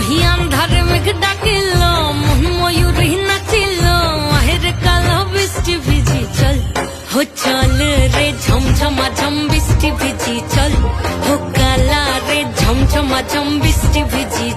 ওহি আন্ধারে মেঘ ডাকিল মন ময়ূরী নাচিল আহের কালো বৃষ্টি ভিজি চল হো চল রে ঝমঝমা ঝম বৃষ্টি ভিজি চল হো কালা রে ঝমঝমা ঝম বৃষ্টি ভিজি